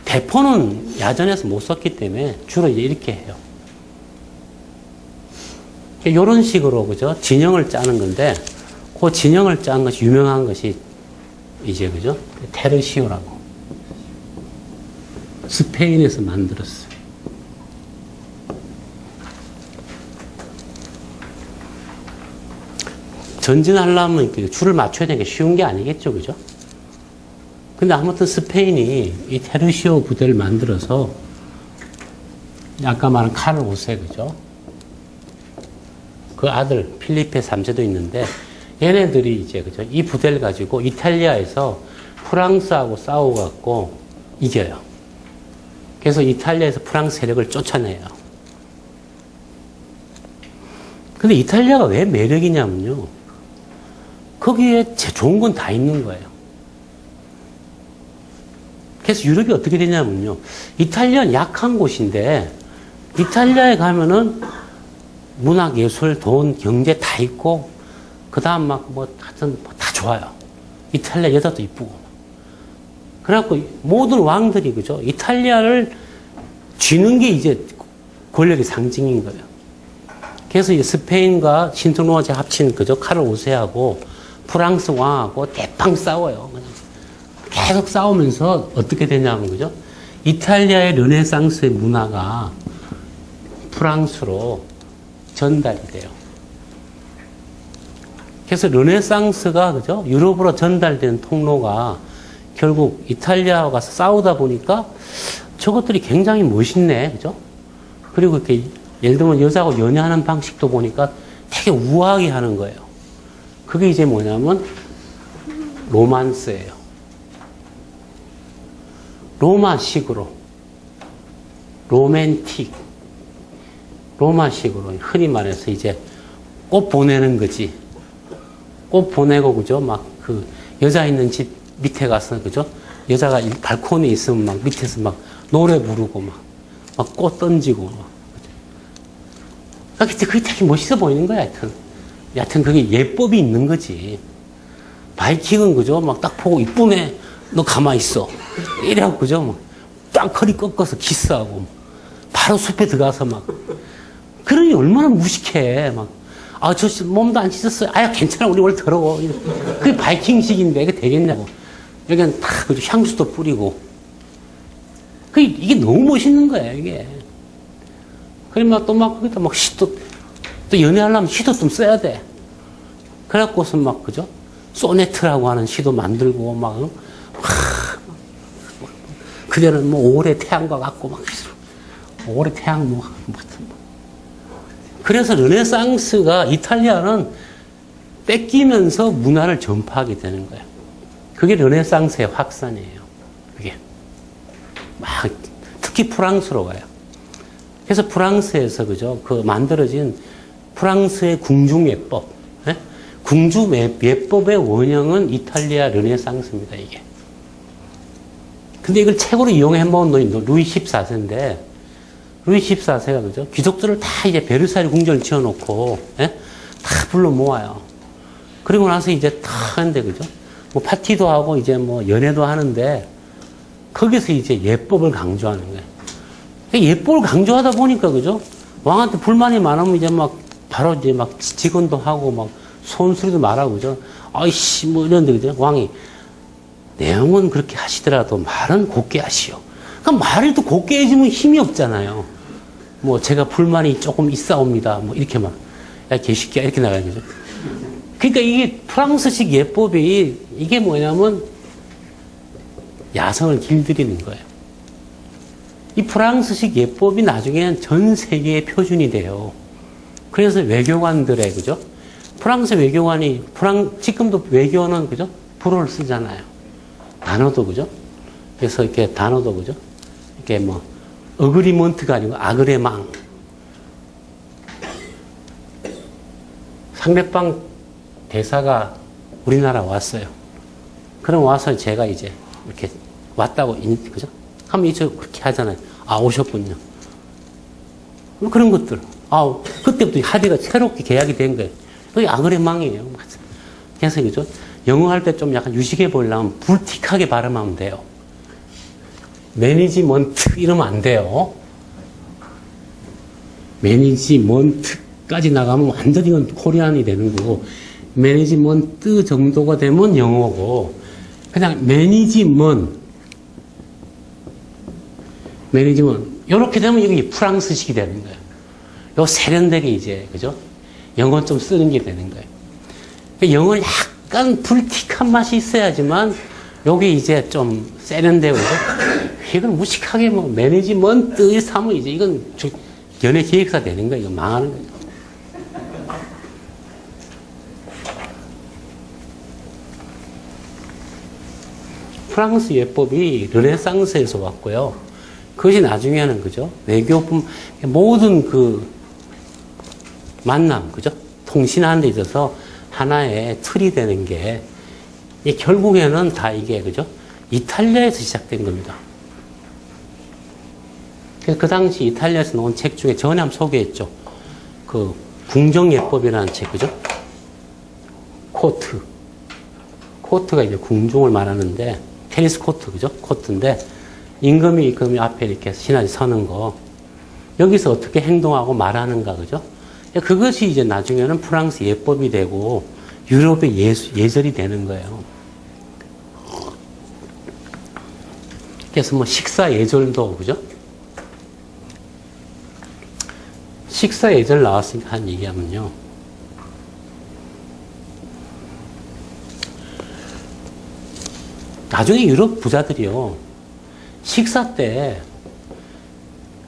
대포는 야전에서 못 썼기 때문에 주로 이제 이렇게 해요. 이런 식으로, 그죠? 진영을 짜는 건데, 그 진영을 짠 것이 유명한 것이 이제, 그죠? 테르시오라고. 스페인에서 만들었어요. 전진하려면 줄을 맞춰야 되는 게 쉬운 게 아니겠죠, 그죠? 근데 아무튼 스페인이 이 테르시오 부대를 만들어서 아까 말한 카를 5세, 그죠? 그 아들 필리페 3세도 있는데 얘네들이 이제, 그죠? 이 부대를 가지고 이탈리아에서 프랑스하고 싸워갖고 이겨요. 그래서 이탈리아에서 프랑스 세력을 쫓아내요. 근데 이탈리아가 왜 매력이냐면요. 거기에 좋은 건 다 있는 거예요. 그래서 유럽이 어떻게 되냐면요. 이탈리아는 약한 곳인데, 이탈리아에 가면은 문학, 예술, 돈, 경제 다 있고, 그 다음 하여튼 다 좋아요. 이탈리아 여자도 이쁘고. 그래갖고 모든 왕들이, 그죠? 이탈리아를 쥐는 게 이제 권력의 상징인 거예요. 그래서 이제 스페인과 신통로가 합친, 그죠? 카를 5세하고 프랑스 왕하고 대빵 싸워요. 계속 싸우면서 어떻게 되냐면, 그죠? 이탈리아의 르네상스의 문화가 프랑스로 전달이 돼요. 그래서 르네상스가, 그죠? 유럽으로 전달된 통로가 결국 이탈리아와 가서 싸우다 보니까 저것들이 굉장히 멋있네. 그죠? 그리고 이렇게 예를 들면 여자하고 연애하는 방식도 보니까 되게 우아하게 하는 거예요. 그게 이제 뭐냐면 로만스예요. 로마식으로, 로맨틱, 로마식으로 흔히 말해서 이제 꽃 보내는 거지. 꽃 보내고, 그죠? 막 그 여자 있는 집 밑에 가서, 그죠? 여자가 발코니에 있으면 막 밑에서 막 노래 부르고 막 꽃 던지고 막. 그게 되게 멋있어 보이는 거야, 여하튼 그게 예법이 있는 거지. 바이킹은, 그죠? 막 딱 보고 이쁘네. 너 가만히 있어. 이래갖고, 그죠? 막 딱 허리 꺾어서 키스하고 바로 숲에 들어가서 막. 그러니 얼마나 무식해. 막. 아, 저 몸도 안 씻었어요. 아야, 괜찮아. 우리 원래 더러워. 그게 바이킹식인데 이게 되겠냐고. 여기는 다 향수도 뿌리고. 이게 너무 멋있는 거야, 이게. 그러면 또 거기다 시도, 또 연애하려면 시도 좀 써야 돼. 그래갖고서 그죠? 소네트라고 하는 시도 만들고, 그대는 올해 태양과 같고, 올해 태양 그래서 르네상스가 이탈리아는 뺏기면서 문화를 전파하게 되는 거예요. 그게 르네상스의 확산이에요. 그게. 특히 프랑스로 가요. 그래서 프랑스에서, 그죠? 만들어진 프랑스의 궁중예법. 예? 궁중예법의 원형은 이탈리아 르네상스입니다, 이게. 근데 이걸 최고로 이용해 먹은 놈이 루이 14세인데, 루이 14세가, 그죠? 귀족들을 다 이제 베르사유 궁전을 지어놓고, 예? 다 불러 모아요. 그리고 나서 이제 다 하는데, 그죠? 파티도 하고, 이제 연애도 하는데, 거기서 이제 예법을 강조하는 거예요. 예법을 강조하다 보니까, 그죠? 왕한테 불만이 많으면 이제 바로 이제 직언도 하고, 손수리도 말하고, 그죠? 아이씨, 이런데, 그죠? 왕이, 내용은 그렇게 하시더라도 말은 곱게 하시오. 그러니까 말을 또 곱게 해주면 힘이 없잖아요. 제가 불만이 조금 있사옵니다. 이렇게 야, 개새끼야. 이렇게 나가는 거죠. 그러니까 이게 프랑스식 예법이, 이게 뭐냐면, 야성을 길들이는 거예요. 이 프랑스식 예법이 나중에는 전 세계의 표준이 돼요. 그래서 외교관들의, 그죠? 프랑스 외교관이, 지금도 외교는, 그죠? 불어를 쓰잖아요. 단어도, 그죠? 그래서 이렇게 단어도, 그죠? 이렇게 어그리먼트가 아니고 아그레망. 상대방 대사가 우리나라 왔어요. 그럼 와서 제가 이제 이렇게 왔다고, 그죠? 하면 이제 그렇게 하잖아요. 아, 오셨군요. 그런 것들. 그때부터 합의가 새롭게 계약이 된 거예요. 그게 아그레망이에요. 그래서, 그죠? 영어 할 때 좀 약간 유식해 보이려면 불틱하게 발음하면 돼요. 매니지먼트 이러면 안 돼요. 매니지먼트까지 나가면 완전히 이건 코리안이 되는 거고, 매니지먼트 정도가 되면 영어고, 그냥 매니지먼트 이렇게 되면 이게 프랑스식이 되는 거예요. 요 세련되게 이제, 그죠? 영어 좀 쓰는 게 되는 거예요. 영어는 약간 불틱한 맛이 있어야지만, 요게 이제 좀 세련되고, 이건 무식하게 뭐, 매니지먼트 이렇게 하면 이제 이건 연예 기획사 되는 거예요. 이거 망하는 거예요. 프랑스 예법이 르네상스에서 왔고요. 그것이 나중에는, 그죠? 외교품, 모든 그 만남, 그죠? 통신하는 데 있어서 하나의 틀이 되는 게, 결국에는 다 이게, 그죠? 이탈리아에서 시작된 겁니다. 그래서 그 당시 이탈리아에서 나온 책 중에 전에 한번 소개했죠. 그, 궁정예법이라는 책, 그죠? 코트가 이제 궁중을 말하는데, 테니스 코트, 그죠? 코트인데, 임금이 앞에 이렇게 신하들이 서는 거, 여기서 어떻게 행동하고 말하는가, 그죠? 그것이 이제 나중에는 프랑스 예법이 되고, 유럽의 예절이 되는 거예요. 그래서 뭐 식사 예절도, 그죠? 식사 예절 나왔으니까 한 얘기하면요. 나중에 유럽 부자들이요, 식사 때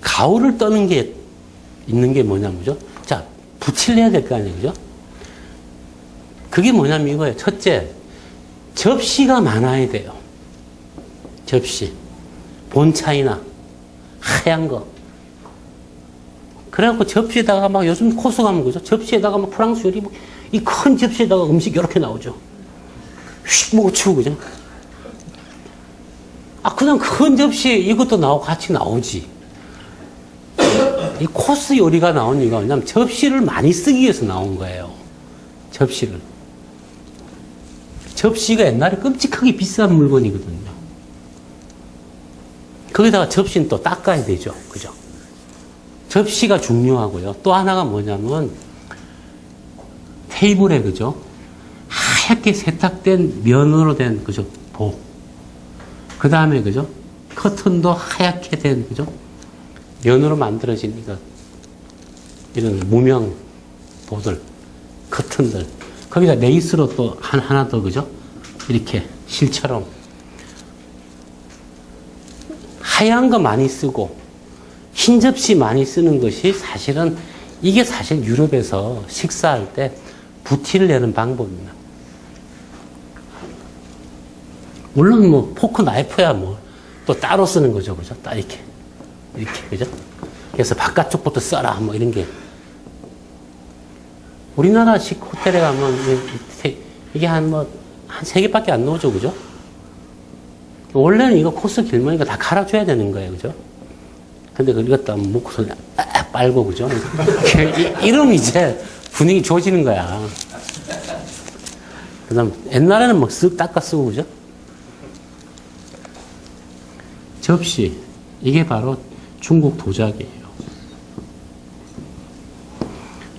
가오를 떠는 게 있는 게 뭐냐면, 그죠? 자, 부치를 해야 될 거 아니에요, 그죠? 그게 뭐냐면 이거예요. 첫째, 접시가 많아야 돼요. 접시. 본차이나, 하얀 거. 그래갖고 접시에다가 막 요즘 코스 가면, 그죠? 접시에다가 막 프랑스 요리, 이 큰 접시에다가 음식 이렇게 나오죠. 휙 먹어 치우고, 그죠? 그냥 큰 접시에 이것도 나오고 같이 나오지. 이 코스 요리가 나온 이유가 뭐냐면 접시를 많이 쓰기 위해서 나온 거예요. 접시를. 접시가 옛날에 끔찍하게 비싼 물건이거든요. 거기다가 접시는 또 닦아야 되죠. 그죠? 접시가 중요하고요. 또 하나가 뭐냐면 테이블에, 그죠? 하얗게 세탁된 면으로 된, 그죠? 그 다음에, 그죠? 커튼도 하얗게 된, 그죠? 면으로 만들어진 이런 무명 보들, 커튼들. 거기다 레이스로 또 하나 더, 그죠? 이렇게 실처럼. 하얀 거 많이 쓰고, 흰 접시 많이 쓰는 것이 사실은, 이게 사실 유럽에서 식사할 때 부티를 내는 방법입니다. 물론 뭐 포크 나이프야 뭐 또 따로 쓰는 거죠, 그죠? 딱 이렇게, 그죠? 그래서 바깥쪽부터 써라 뭐 이런 게. 우리나라식 호텔에 가면 이게 한 3개밖에 안 나오죠, 그죠? 원래는 이거 코스 길머니까 다 갈아줘야 되는 거예요, 그죠? 근데 그걸 갖다 먹고서 빨고, 그죠? 이러면 이제 분위기 좋아지는 거야. 그 다음 옛날에는 막 쓱 닦아 쓰고, 그죠? 접시, 이게 바로 중국 도자기예요.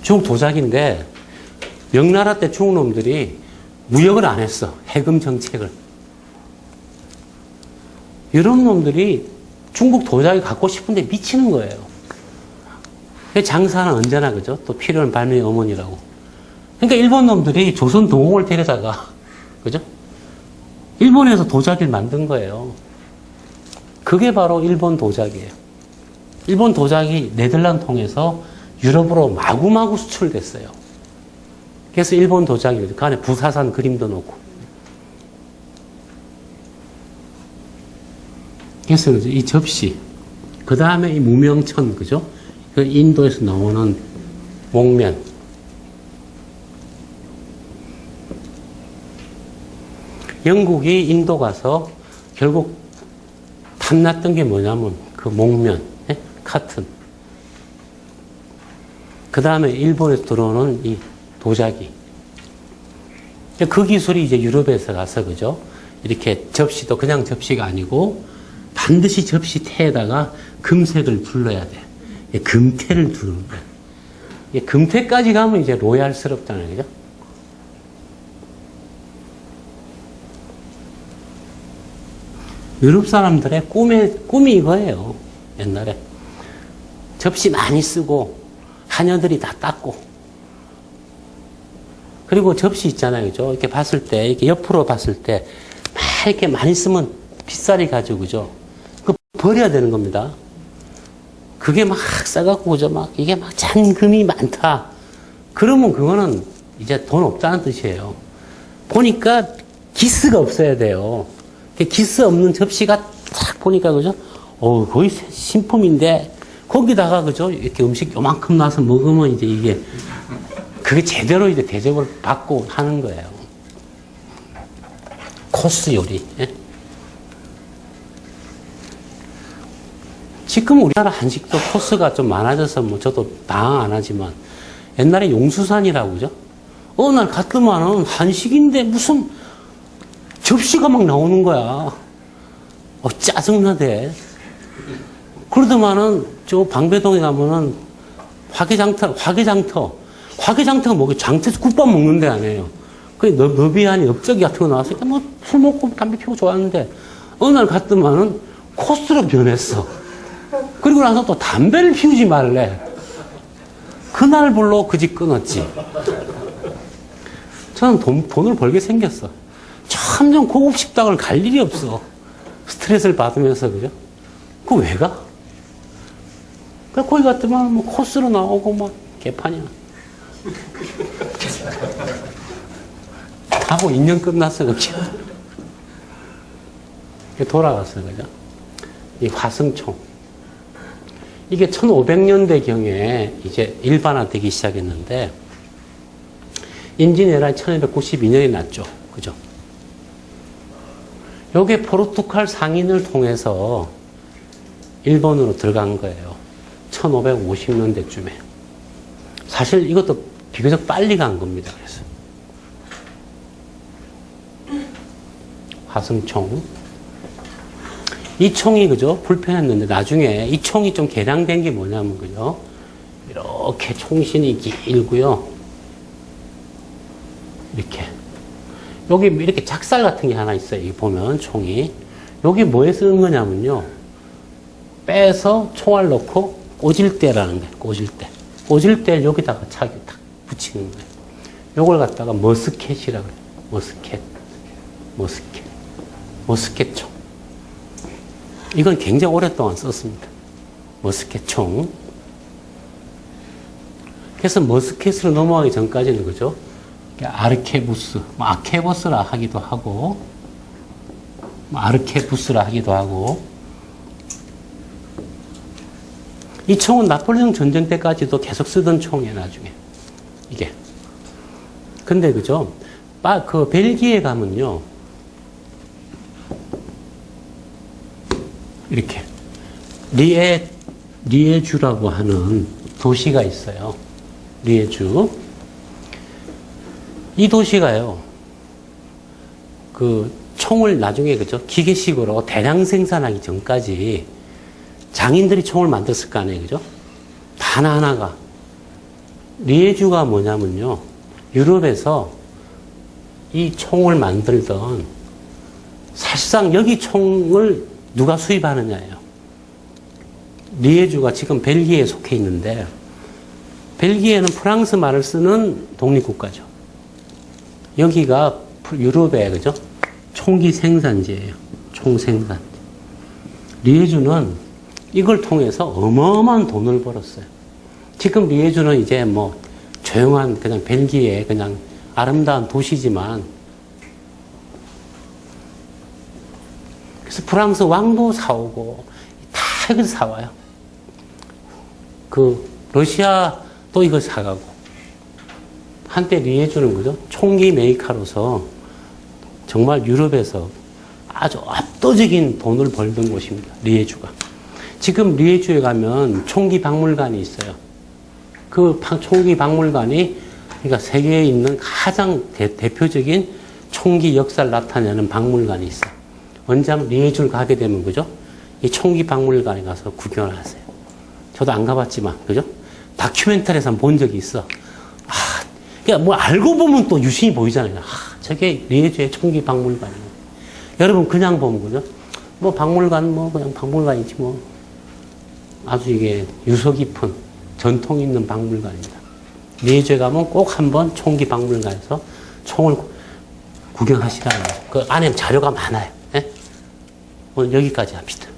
중국 도자기인데 명나라 때 중국 놈들이 무역을 안 했어. 해금 정책을. 유럽 놈들이 중국 도자기 갖고 싶은데 미치는 거예요. 장사는 언제나, 그죠? 또 필요한 발명의 어머니라고. 그러니까 일본 놈들이 조선 동옥을 데려다가, 그죠? 일본에서 도자기를 만든 거예요. 그게 바로 일본 도자기예요. 일본 도자기 네덜란드 통해서 유럽으로 마구마구 수출됐어요. 그래서 일본 도자기, 그 안에 부사산 그림도 넣고. 그래서 이 접시, 그 다음에 이 무명천, 그죠? 그 인도에서 나오는 목면. 영국이 인도 가서 결국 탐났던 게 뭐냐면 그 목면, 카튼. 그 다음에 일본에서 들어오는 이 도자기. 그 기술이 이제 유럽에서 가서, 그죠? 이렇게 접시도 그냥 접시가 아니고 반드시 접시태에다가 금색을 둘러야 돼. 금태를 두르는 거야. 금태까지 가면 이제 로얄스럽잖아요. 그죠? 유럽 사람들의 꿈이 이거예요. 옛날에. 접시 많이 쓰고, 하녀들이 다 닦고. 그리고 접시 있잖아요. 그죠? 이렇게 봤을 때, 이렇게 옆으로 봤을 때, 막 이렇게 많이 쓰면 빗살이 가지고, 그죠? 그거 버려야 되는 겁니다. 그게 막 싸갖고, 그죠? 막, 이게 막 잔금이 많다. 그러면 그거는 이제 돈 없다는 뜻이에요. 보니까 기스가 없어야 돼요. 기스 없는 접시가 딱 보니까, 그죠? 거의 신품인데, 거기다가, 그죠? 이렇게 음식 요만큼 놔서 먹으면 이제 이게, 그게 제대로 이제 대접을 받고 하는 거예요. 코스 요리. 예? 지금 우리나라 한식도 코스가 좀 많아져서 뭐 저도 당황 안 하지만, 옛날에 용수산이라고, 그죠? 어느 날 갔더만은 한식인데 무슨 접시가 막 나오는 거야. 짜증나대. 그러더만은 저 방배동에 가면은 화개장터가 뭐게 장터에서 국밥 먹는 데 아니에요. 그 너비아니 엽떡이 같은 거 나왔으니까 뭐 술 먹고 담배 피우고 좋았는데 어느 날 갔더만은 코스로 변했어. 그리고 나서 또 담배를 피우지 말래. 그날불로 그 집 끊었지. 저는 돈을 벌게 생겼어. 점점 고급 식당을 갈 일이 없어. 스트레스를 받으면서, 그죠? 그거 왜 가? 그래, 거기 갔더만, 뭐, 코스로 나오고, 뭐, 개판이야. 하고 2년 끝났어, 그게. 돌아갔어, 그죠? 이 화승총. 이게 1500년대경에 이제 일반화되기 시작했는데, 임진왜란 1292년에 났죠. 그죠? 요게 포르투갈 상인을 통해서 일본으로 들어간 거예요. 1550년대쯤에. 사실 이것도 비교적 빨리 간 겁니다. 그래서. 화승총. 이 총이, 그죠? 불편했는데 나중에 이 총이 좀 개량된 게 뭐냐면, 그죠? 이렇게 총신이 길고요. 이렇게. 여기 이렇게 작살 같은 게 하나 있어요. 여기 보면 총이. 여기 뭐에 쓰는 거냐면요. 빼서 총알 넣고 꽂을 때라는 거예요. 꽂을 때. 꽂을 때를 여기다가 딱 붙이는 거예요. 요걸 갖다가 머스켓이라고 그래요. 머스켓총. 이건 굉장히 오랫동안 썼습니다. 머스켓총. 그래서 머스켓으로 넘어가기 전까지는, 그죠? 아르케부스, 아케버스라 하기도 하고, 아르케부스라 하기도 하고, 이 총은 나폴레옹 전쟁 때까지도 계속 쓰던 총이에요, 나중에. 이게. 근데, 그죠? 그 벨기에 가면요, 이렇게, 리에주라고 하는 도시가 있어요. 리에주. 이 도시가요, 그 총을 나중에, 그죠? 기계식으로 대량 생산하기 전까지 장인들이 총을 만들었을 거 아니에요, 그죠? 하나하나가. 리에주가 뭐냐면요, 유럽에서 이 총을 만들던, 사실상 여기 총을 누가 수입하느냐예요. 리에주가 지금 벨기에에 속해 있는데, 벨기에는 프랑스 말을 쓰는 독립국가죠. 여기가 유럽의, 그죠? 총기 생산지예요. 총 생산지. 리에주는 이걸 통해서 어마어마한 돈을 벌었어요. 지금 리에주는 이제 뭐 조용한 그냥 벨기에 그냥 아름다운 도시지만, 그래서 프랑스 왕도 사오고 다 이걸 사와요. 그 러시아도 이걸 사가고. 한때 리에주는, 그죠? 총기 메이커로서 정말 유럽에서 아주 압도적인 돈을 벌던 곳입니다. 리에주가. 지금 리에주에 가면 총기 박물관이 있어요. 그 총기 박물관이 그러니까 세계에 있는 가장 대표적인 총기 역사를 나타내는 박물관이 있어. 언제 한번 리에주를 가게 되면, 그죠? 이 총기 박물관에 가서 구경을 하세요. 저도 안 가봤지만, 그죠? 다큐멘터리에서 본 적이 있어. 그러니까 뭐 알고 보면 또 유심히 보이잖아요. 저게 리에주의 총기 박물관이에요. 여러분 그냥 보면, 그죠? 뭐 박물관, 뭐 그냥 박물관이지 뭐. 아주 이게 유서 깊은 전통 있는 박물관입니다. 리에주에 가면 꼭 한번 총기 박물관에서 총을 구경하시라는 거죠. 그 안에 자료가 많아요. 예? 오늘 여기까지 합시다.